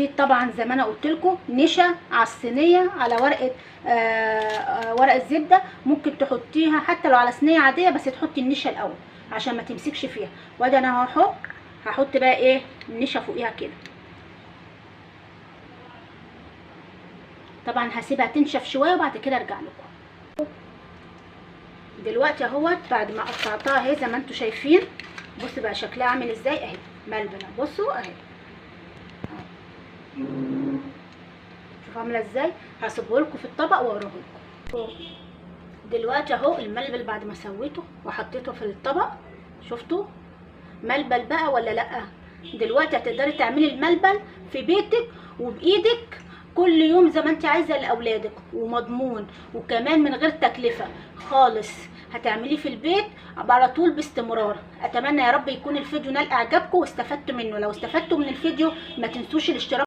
طبعا زي ما انا قلت لكم نشا على الصينيه على ورقه ورقه زبده. ممكن تحطيها حتى لو على صينيه عاديه، بس تحطي النشا الاول عشان ما تمسكش فيها. وادي انا هحط بقى ايه النشا فوقيها كده. طبعا هسيبها تنشف شويه وبعد كده ارجع لكم. دلوقتي اهوت بعد ما قطعتها اهي زي ما انتم شايفين. بصوا بقى شكلها عامل ازاي اهي ملبنه. بصوا اهي شوفوا عامله ازاي. هسيبه لكم في الطبق واوريه لكم. دلوقتي اهو الملبل بعد ما سويته وحطيته في الطبق. شفتوا ملبل بقى ولا لا؟ دلوقتي هتقدري تعملي الملبل في بيتك وبايدك كل يوم زي ما انت عايزه لاولادك، ومضمون، وكمان من غير تكلفه خالص. هتعمليه في البيت على طول باستمرار. اتمنى يا رب يكون الفيديو نال اعجابكم واستفدتوا منه. لو استفدتوا من الفيديو ما تنسوش الاشتراك